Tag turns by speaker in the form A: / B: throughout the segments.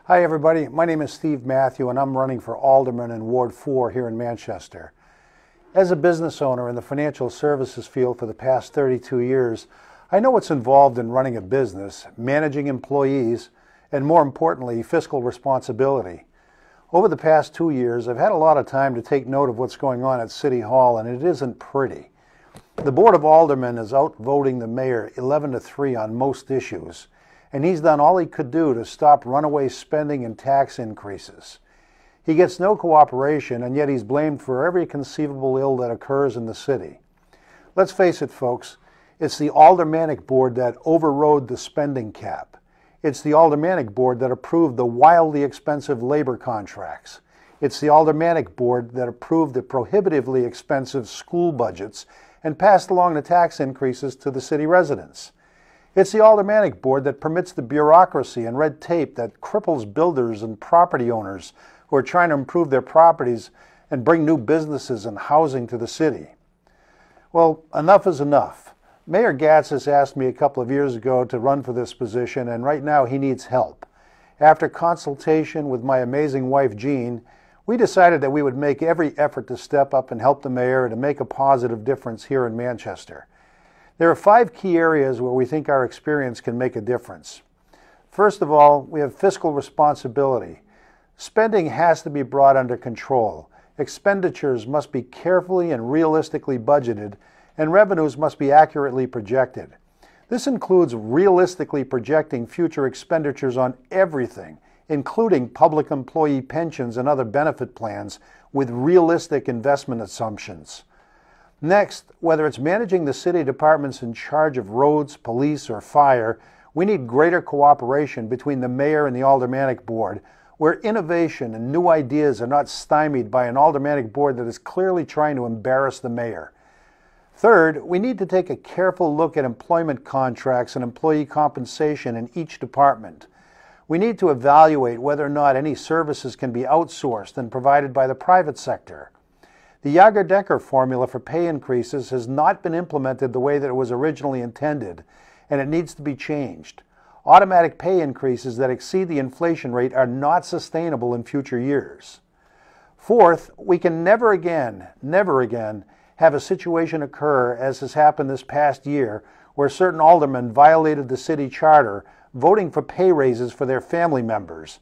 A: Hi everybody, my name is Steve Mathieu and I'm running for alderman in Ward 4 here in Manchester. As a business owner in the financial services field for the past 32 years, I know what's involved in running a business, managing employees, and more importantly, fiscal responsibility. Over the past 2 years, I've had a lot of time to take note of what's going on at City Hall, and it isn't pretty. The Board of Aldermen is outvoting the mayor 11-3 on most issues, and he's done all he could do to stop runaway spending and tax increases. He gets no cooperation, and yet he's blamed for every conceivable ill that occurs in the city. Let's face it, folks, it's the aldermanic board that overrode the spending cap. It's the aldermanic board that approved the wildly expensive labor contracts. It's the aldermanic board that approved the prohibitively expensive school budgets and passed along the tax increases to the city residents. It's the aldermanic board that permits the bureaucracy and red tape that cripples builders and property owners who are trying to improve their properties and bring new businesses and housing to the city. Well, enough is enough. Mayor Gatsis asked me a couple of years ago to run for this position, and right now he needs help. After consultation with my amazing wife, Jean, we decided that we would make every effort to step up and help the mayor and to make a positive difference here in Manchester. There are 5 key areas where we think our experience can make a difference. First of all, we have fiscal responsibility. Spending has to be brought under control. Expenditures must be carefully and realistically budgeted, and revenues must be accurately projected. This includes realistically projecting future expenditures on everything, including public employee pensions and other benefit plans, with realistic investment assumptions. Next, whether it's managing the city departments in charge of roads, police, or fire, we need greater cooperation between the mayor and the aldermanic board, where innovation and new ideas are not stymied by an aldermanic board that is clearly trying to embarrass the mayor. Third, we need to take a careful look at employment contracts and employee compensation in each department. We need to evaluate whether or not any services can be outsourced and provided by the private sector. The Yager-Decker formula for pay increases has not been implemented the way that it was originally intended, and it needs to be changed. Automatic pay increases that exceed the inflation rate are not sustainable in future years. Fourth, we can never again have a situation occur as has happened this past year where certain aldermen violated the city charter, voting for pay raises for their family members.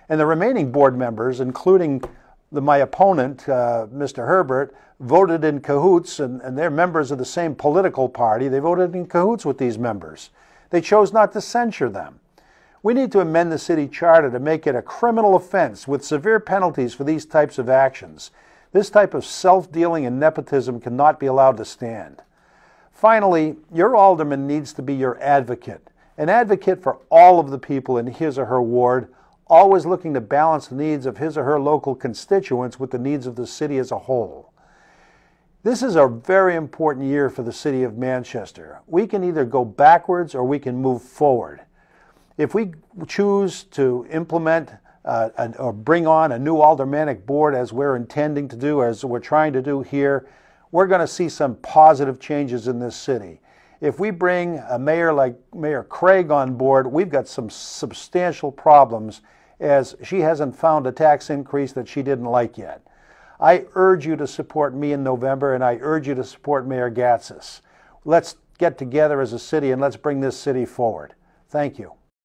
A: And the remaining board members, including my opponent, Mr. Herbert, voted in cahoots, and they're members of the same political party. They voted in cahoots with these members. They chose not to censure them. We need to amend the city charter to make it a criminal offense with severe penalties for these types of actions. This type of self-dealing and nepotism cannot be allowed to stand. Finally, your alderman needs to be your advocate, an advocate for all of the people in his or her ward, always looking to balance the needs of his or her local constituents with the needs of the city as a whole. This is a very important year for the city of Manchester. We can either go backwards or we can move forward. If we choose to implement or bring on a new aldermanic board as we're intending to do, as we're trying to do here, we're going to see some positive changes in this city. If we bring a mayor like Mayor Craig on board, we've got some substantial problems, as she hasn't found a tax increase that she didn't like yet. I urge you to support me in November, and I urge you to support Mayor Gatsis. Let's get together as a city and let's bring this city forward. Thank you.